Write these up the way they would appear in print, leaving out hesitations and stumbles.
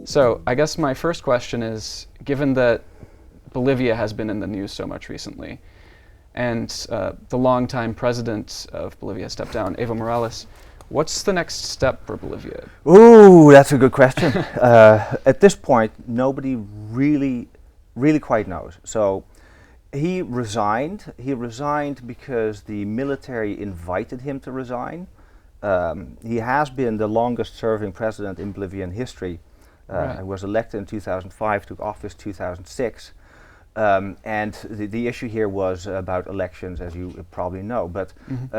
So I guess my first question is, given that Bolivia has been in the news so much recently, and the longtime president of Bolivia stepped down, Evo Morales, what's the next step for Bolivia? Ooh, that's a good question. At this point, nobody really quite knows. So he resigned. He resigned because the military invited him to resign. He has been the longest serving president in Bolivian history. Right. He was elected in 2005, took office 2006. And the issue here was about elections, as you probably know. But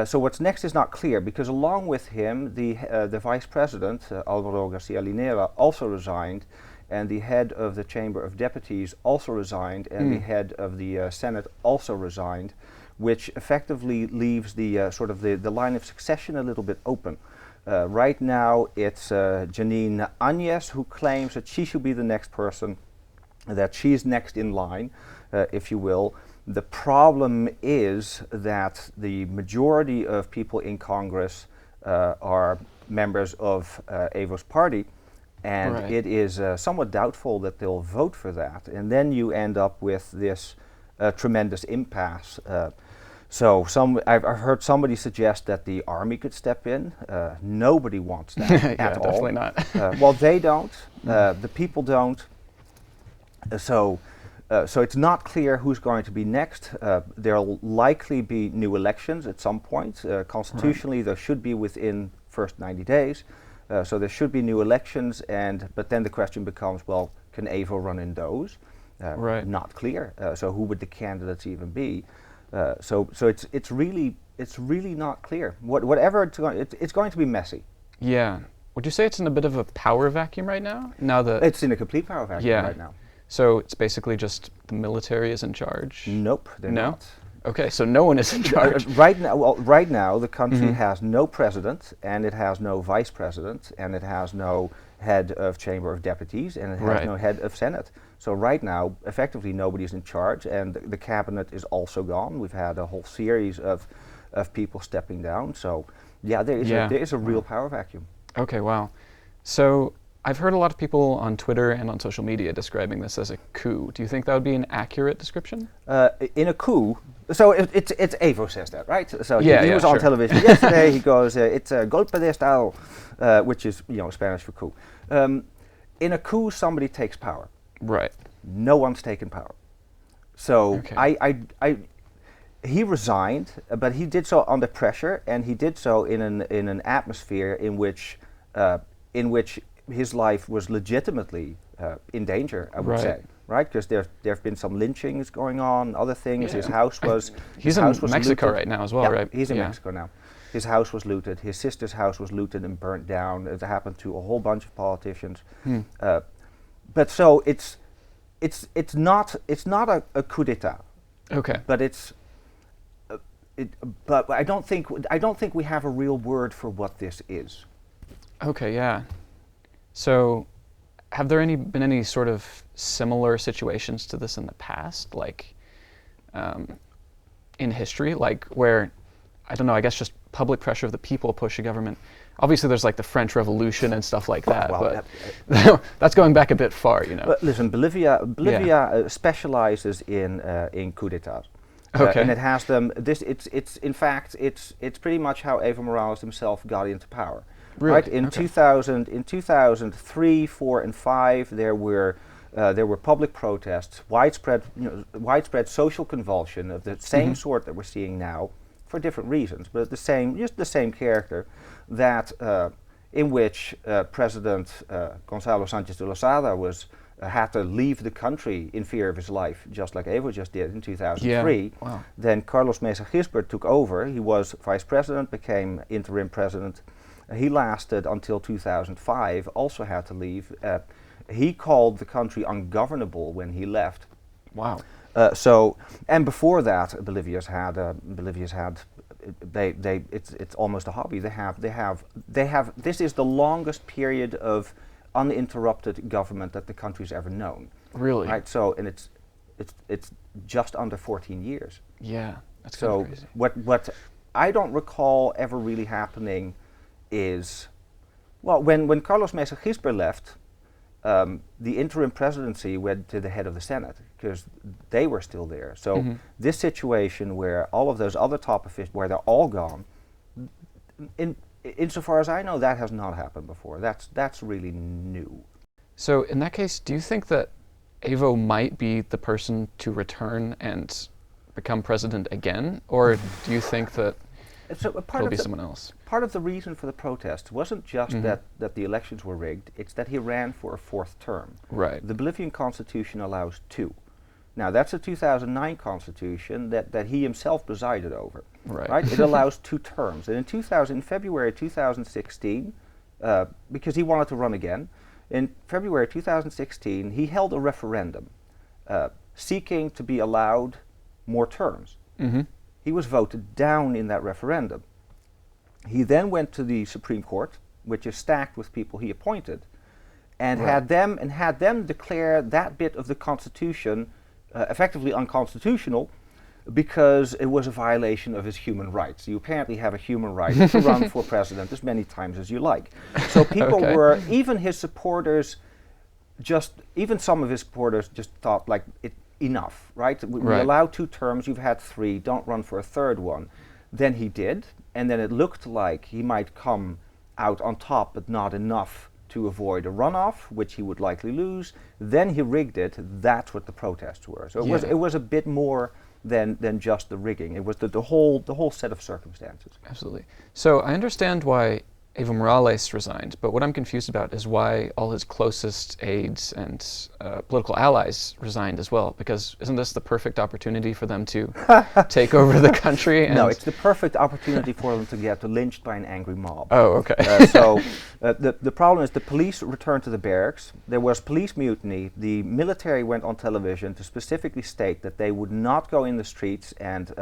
so what's next is not clear, because along with him, the vice president, Alvaro Garcia Linera, also resigned, and the head of the Chamber of Deputies also resigned, and the head of the Senate also resigned, which effectively leaves the sort of the line of succession a little bit open. Right now, it's Janine Áñez who claims that she should be the next person, that she's next in line, if you will. The problem is that the majority of people in Congress are members of Evo's party, and it is somewhat doubtful that they'll vote for that. And then you end up with this tremendous impasse. So I've heard somebody suggest that the army could step in. Nobody wants that at all. Definitely not. Well, they don't. The people don't. So it's not clear who's going to be next. There'll likely be new elections at some point. Constitutionally, there should be within first 90 days. So there should be new elections, but then the question becomes, well, can Evo run in those? Not clear. So who would the candidates even be? So it's really not clear. Whatever it's going to be messy. Yeah. Would you say it's in a bit of a power vacuum right now? Now that it's in a complete power vacuum right now. So it's basically just the military is in charge? Nope, they're not. Okay, so no one is in charge. Right now, the country has no president, and it has no vice president, and it has no head of Chamber of Deputies, and it has no head of Senate. So right now, effectively, nobody's in charge, and the cabinet is also gone. We've had a whole series of people stepping down. So yeah, there is a real power vacuum. Okay, wow. So I've heard a lot of people on Twitter and on social media describing this as a coup. Do you think that would be an accurate description? In a coup, so it's Evo says that, right? So he was on television yesterday. He goes, it's a golpe de estado, which is Spanish for coup. In a coup, somebody takes power. Right. No one's taken power. So he resigned, but he did so under pressure, and he did so in an atmosphere in which his life was legitimately in danger, I would say, right? Because there have been some lynchings going on, other things. His house was he's in Mexico right now as well, right? He's in Mexico now. His house was looted. His sister's house was looted and burnt down. It happened to a whole bunch of politicians. But so it's not a coup d'état. Okay. But but I don't think we have a real word for what this is. Okay, yeah. So, have there been any sort of similar situations to this in the past, like in history, like where, I don't know, I guess just public pressure of the people push a government? Obviously, there's like the French Revolution and stuff like that, but that's going back a bit far, But listen, Bolivia specializes in coup d'états. Okay. And it has them. In fact, it's pretty much how Evo Morales himself got into power. Really? Right in 2003, 4, and 5, there were public protests, widespread social convulsion of the same sort that we're seeing now, for different reasons, but just the same character, that in which President Gonzalo Sánchez de Lozada had to leave the country in fear of his life, just like Evo just did in 2003. Yeah. Wow. Then Carlos Mesa Gisbert took over. He was vice president, became interim president. He lasted until 2005, also had to leave. He called the country ungovernable when he left. Wow. And before that, Bolivia's had it's almost a hobby. They have this is the longest period of uninterrupted government that the country's ever known. Really? Right. So, and it's just under 14 years. Yeah, that's so crazy. What I don't recall ever really happening is, well, when Carlos Mesa Gisbert left, the interim presidency went to the head of the Senate because they were still there. So this situation where all of those other top officials, where they're all gone, insofar as I know, that has not happened before. That's really new. So in that case, do you think that Evo might be the person to return and become president again, or do you think that it'll be someone else? Part of the reason for the protest wasn't just that the elections were rigged, it's that he ran for a fourth term. Right. The Bolivian constitution allows 2. Now that's a 2009 constitution that he himself presided over. Right. It allows 2 terms. And in February 2016, because he wanted to run again, in February 2016 he held a referendum seeking to be allowed more terms. He was voted down in that referendum. He then went to the Supreme Court, which is stacked with people he appointed, and had them declare that bit of the Constitution effectively unconstitutional because it was a violation of his human rights. You apparently have a human right to run for president as many times as you like. So people were, even his supporters, even some of his supporters just thought like enough, right? We allow 2 terms, you've had 3, don't run for a third one. Then he did, and then it looked like he might come out on top, but not enough to avoid a runoff, which he would likely lose. Then he rigged it. That's what the protests were. So it was a bit more than just the rigging. It was the whole set of circumstances. Absolutely. So I understand why Evo Morales resigned, but what I'm confused about is why all his closest aides and political allies resigned as well, because isn't this the perfect opportunity for them to take over the country? No, it's the perfect opportunity for them to get lynched by an angry mob. Oh, okay. The problem is the police returned to the barracks. There was police mutiny. The military went on television to specifically state that they would not go in the streets and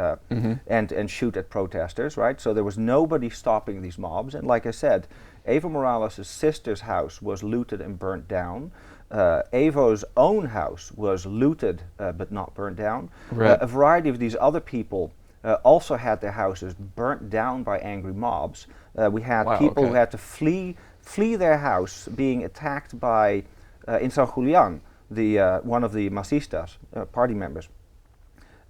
shoot at protesters, right? So there was nobody stopping these mobs, and like I said, Evo Morales' sister's house was looted and burnt down. Evo's own house was looted but not burnt down. Right. A variety of these other people also had their houses burnt down by angry mobs. We had people who had to flee their house, being attacked by, in San Julian, one of the Masistas, party members.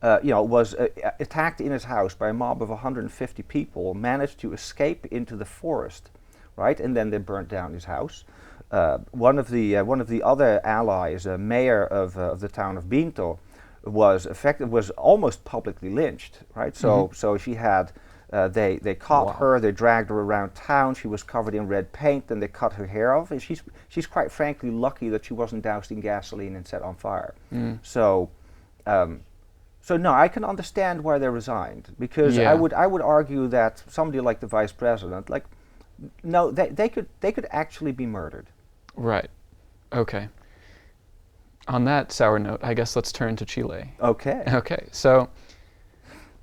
Was attacked in his house by a mob of 150 people, managed to escape into the forest, right? And then they burnt down his house. One of the other allies, a mayor of the town of Binto, was almost publicly lynched, right? So she had they caught her, they dragged her around town. She was covered in red paint, and they cut her hair off. And she's quite frankly lucky that she wasn't doused in gasoline and set on fire. So no, I can understand why they resigned, because I would argue that somebody like the vice president, they could actually be murdered. Right. Okay. On that sour note, I guess let's turn to Chile. Okay. Okay. So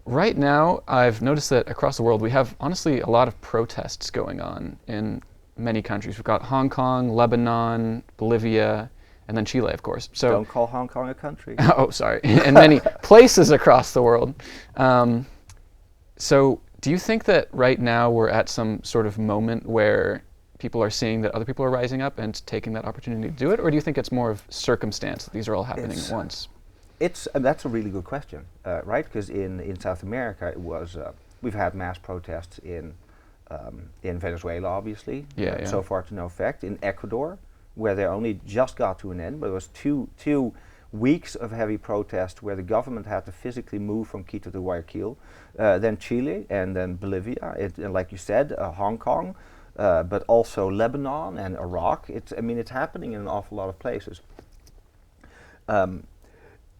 right now, I've noticed that across the world we have honestly a lot of protests going on in many countries. We've got Hong Kong, Lebanon, Bolivia, and then Chile, of course. So don't call Hong Kong a country. Oh, sorry. In many places across the world. So do you think that right now we're at some sort of moment where people are seeing that other people are rising up and taking that opportunity to do it, or do you think it's more of circumstance that these are all happening at once? That's a really good question, right? Because in South America, it was we've had mass protests in Venezuela, obviously, so far to no effect. In Ecuador, where they only just got to an end, but it was two weeks of heavy protest where the government had to physically move from Quito to Guayaquil. Then Chile, and then Bolivia, and like you said, Hong Kong, but also Lebanon and Iraq. It's happening in an awful lot of places.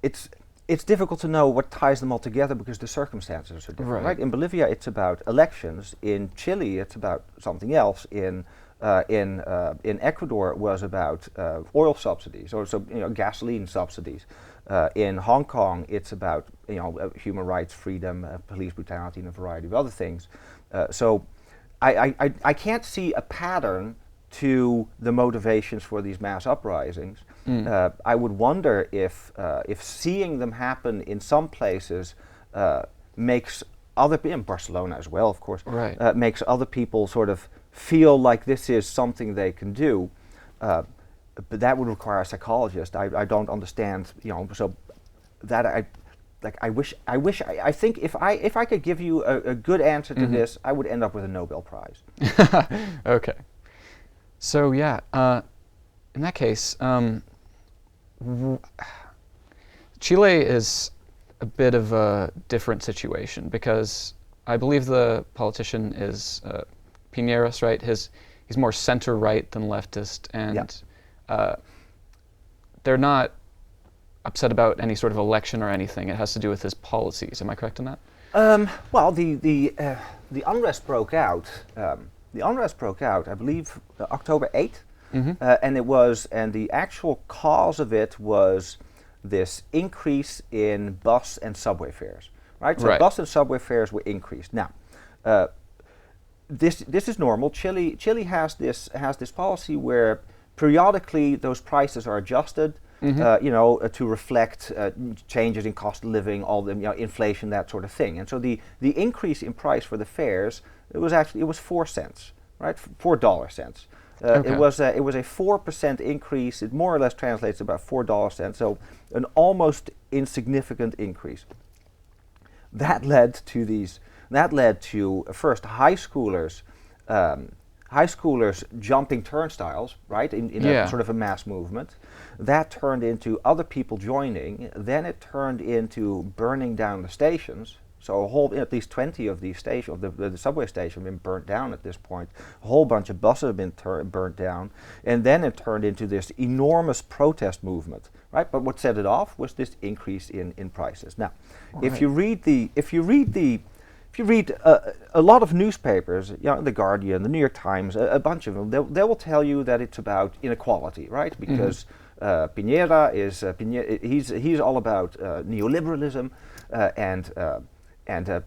It's difficult to know what ties them all together because the circumstances are different. Right? In Bolivia, it's about elections. In Chile, it's about something else. In Ecuador, it was about oil subsidies, or gasoline subsidies. In Hong Kong, it's about human rights, freedom, police brutality, and a variety of other things. So I can't see a pattern to the motivations for these mass uprisings. I would wonder if seeing them happen in some places makes other people, in Barcelona as well, of course, makes other people sort of feel like this is something they can do. but that would require a psychologist. I don't understand, so that I think if I could give you a good answer to this, I would end up with a Nobel Prize. Okay. So yeah, in that case, Chile is a bit of a different situation because I believe the politician is Piñeros, right? He's more center-right than leftist, and they're not upset about any sort of election or anything. It has to do with his policies. Am I correct in that? Well, the unrest broke out. I believe, October 8th, and the actual cause of it was this increase in bus and subway fares. Right. So bus and subway fares were increased. Now, this is normal. Chile has this policy where periodically those prices are adjusted. To reflect changes in cost of living, all the inflation, that sort of thing. And so the increase in price for the fares, it was 4 cents, right? $4. It was a 4% increase. It more or less translates to about $4. So an almost insignificant increase. That led to first high schoolers jumping turnstiles, right, in a sort of a mass movement. That turned into other people joining. Then it turned into burning down the stations. So at least 20 of these stations, the subway stations, have been burnt down at this point. A whole bunch of buses have been burnt down, and then it turned into this enormous protest movement, right? But what set it off was this increase in prices. Now, if you read a lot of newspapers, The Guardian, the New York Times, a bunch of them, they will tell you that it's about inequality, right? Because Piñera he's all about neoliberalism and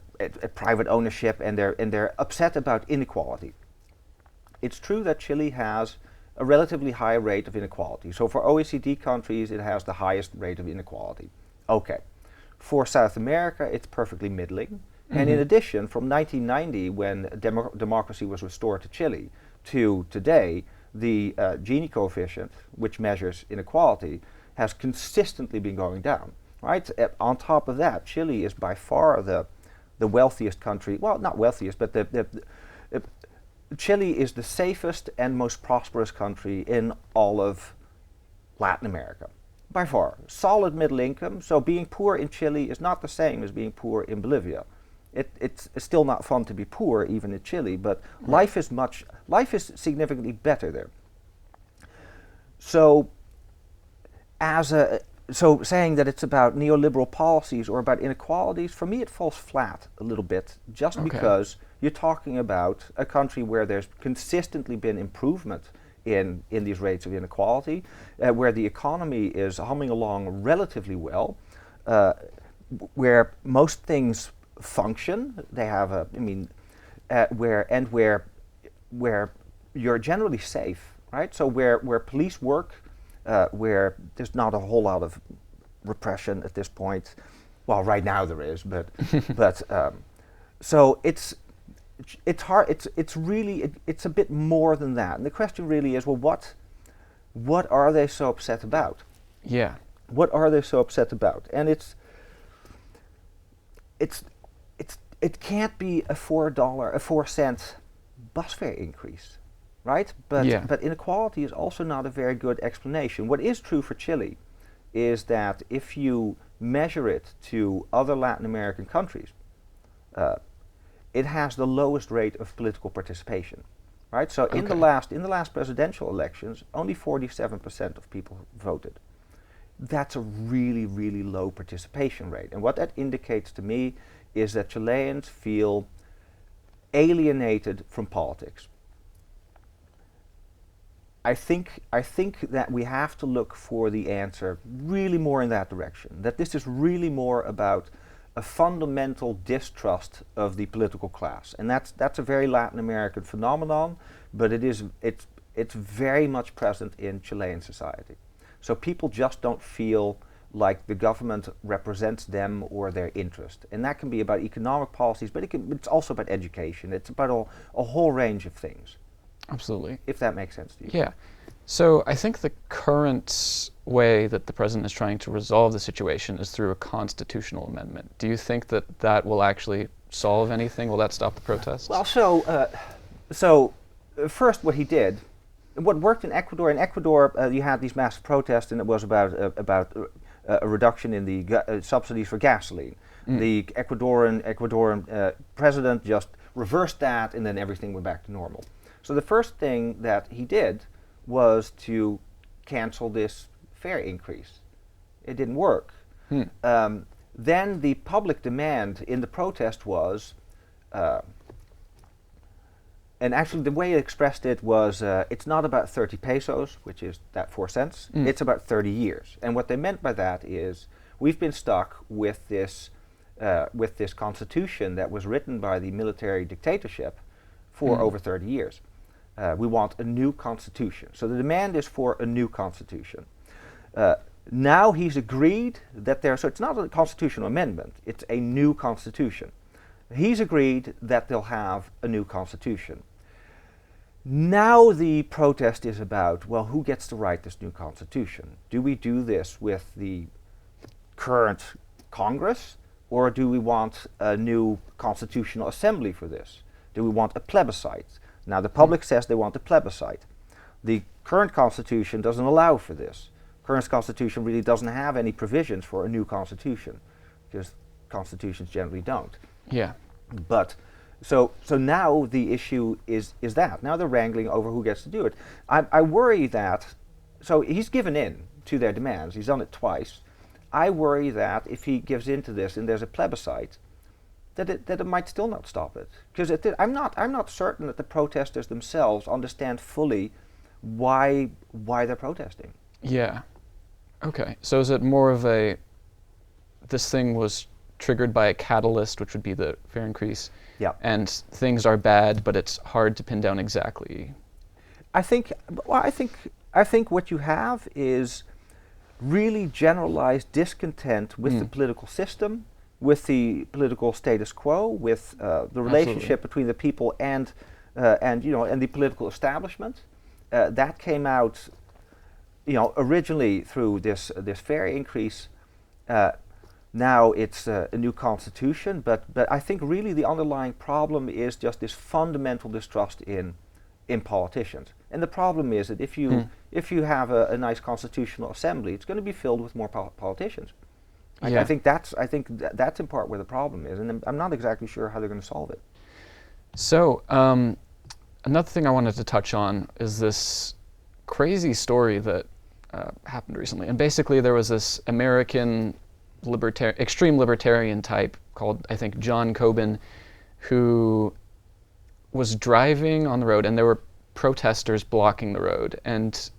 private ownership, and they're upset about inequality. It's true that Chile has a relatively high rate of inequality. So for OECD countries, it has the highest rate of inequality. Okay. For South America, it's perfectly middling. And in addition, from 1990, when democracy was restored to Chile, to today, the Gini coefficient, which measures inequality, has consistently been going down. Right? On top of that, Chile is by far the wealthiest country. Well, not wealthiest, but Chile is the safest and most prosperous country in all of Latin America. By far. Solid middle income. So being poor in Chile is not the same as being poor in Bolivia. It's still not fun to be poor, even in Chile, but life is significantly better there. So, so saying that it's about neoliberal policies or about inequalities, for me it falls flat a little bit, just because you're talking about a country where there's consistently been improvement in these rates of inequality, where the economy is humming along relatively well, where most things function. They have where you're generally safe, right? So where police work, where there's not a whole lot of repression at this point. Well, right now there is, but so it's hard. It's a bit more than that. And the question really is, well, what are they so upset about? Yeah. What are they so upset about? And it can't be a $4 bus fare increase, right? But inequality is also not a very good explanation. What is true for Chile is that if you measure it to other Latin American countries, it has the lowest rate of political participation, right? So in the last presidential elections, only 47% of people voted. That's a really, really low participation rate. And what that indicates to me is that Chileans feel alienated from politics. I think that we have to look for the answer really more in that direction, that this is really more about a fundamental distrust of the political class. And that's a very Latin American phenomenon, but it's very much present in Chilean society. So people just don't feel like the government represents them or their interest. And that can be about economic policies, but it's also about education. It's about a whole range of things. Absolutely. If that makes sense to you. Yeah. So I think the current way that the president is trying to resolve the situation is through a constitutional amendment. Do you think that that will actually solve anything? Will that stop the protests? Well, first what he did, what worked in Ecuador. In Ecuador, you had these massive protests, and it was about a reduction in the subsidies for gasoline. The Ecuadorian president just reversed that, and then everything went back to normal. So the first thing that he did was to cancel this fare increase. It didn't work. Then the public demand in the protest was, and actually the way he expressed it was, it's not about 30 pesos, which is that 4 cents, it's about 30 years. And what they meant by that is, we've been stuck with this constitution that was written by the military dictatorship for over 30 years. We want a new constitution. So the demand is for a new constitution. Now he's agreed that so it's not a constitutional amendment, it's a new constitution. He's agreed that they'll have a new constitution. Now the protest is about, well, who gets to write this new constitution? Do we do this with the current Congress, or do we want a new constitutional assembly for this? Do we want a plebiscite? Now the public says they want a plebiscite. The current constitution doesn't allow for this. Current constitution really doesn't have any provisions for a new constitution, because constitutions generally don't. Yeah. But so now the issue is that. Now they're wrangling over who gets to do it. I worry that, so he's given in to their demands. He's done it twice. I worry that if he gives in to this and there's a plebiscite, that it might still not stop it. Because I'm not certain that the protesters themselves understand fully why they're protesting. Yeah. Okay. So is it more of this thing was triggered by a catalyst, which would be the fare increase, and things are bad, but it's hard to pin down exactly? I think what you have is really generalized discontent with the political system, with the political status quo, with the relationship between the people and the political establishment. That came out, originally through this fare increase. Now it's a new constitution, but I think really the underlying problem is just this fundamental distrust in politicians. And the problem is that if you have a nice constitutional assembly, it's going to be filled with more politicians. I think that's in part where the problem is, and I'm not exactly sure how they're going to solve it. So another thing I wanted to touch on is this crazy story that happened recently. And basically there was this American extreme libertarian type called, I think, John Coben, who was driving on the road, and there were protesters blocking the road. And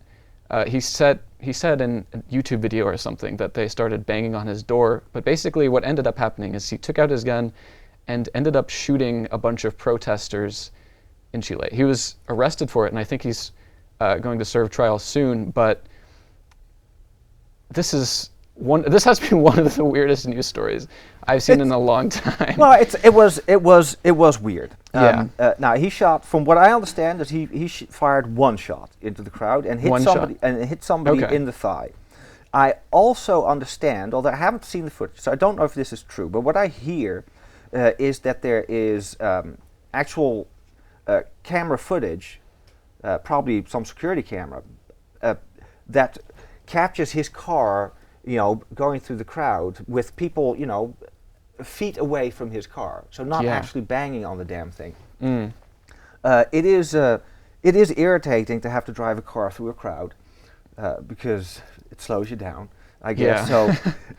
he said in a YouTube video or something that they started banging on his door. But basically what ended up happening is he took out his gun and ended up shooting a bunch of protesters in Chile. He was arrested for it, and I think he's going to serve trial soon. But this has been one of the weirdest news stories I've seen in a long time. Well, it was weird. Now he shot. From what I understand, is he fired one shot into the crowd and hit somebody in the thigh. I also understand, although I haven't seen the footage, so I don't know if this is true. But what I hear is that there is actual camera footage, probably some security camera, that captures his car, going through the crowd with people, feet away from his car, so not actually banging on the damn thing. It is irritating to have to drive a car through a crowd because it slows you down, I guess.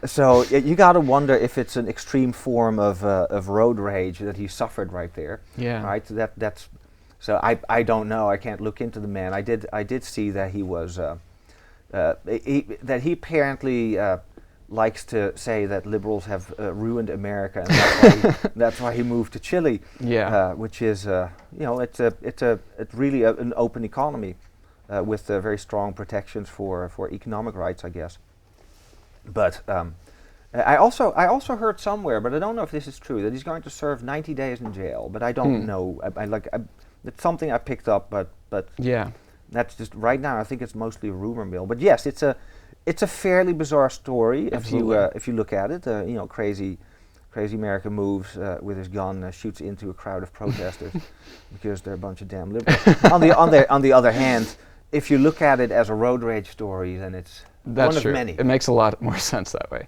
So you got to wonder if it's an extreme form of road rage that he suffered right there. Yeah. Right. That's. So I don't know. I can't look into the man. I did see that he was. That he apparently likes to say that liberals have ruined America, and that's why he moved to Chile. Yeah. Which is, it's really an open economy with very strong protections for economic rights, I guess. But I also heard somewhere, but I don't know if this is true, that he's going to serve 90 days in jail. But I don't know. It's something I picked up, but yeah. That's just right now. I think it's mostly a rumor mill. But yes, it's a fairly bizarre story if you look at it. Crazy American moves with his gun, shoots into a crowd of protesters because they're a bunch of damn liberals. on the other hand, if you look at it as a road rage story, then it's That's one true. of many. It makes a lot more sense that way.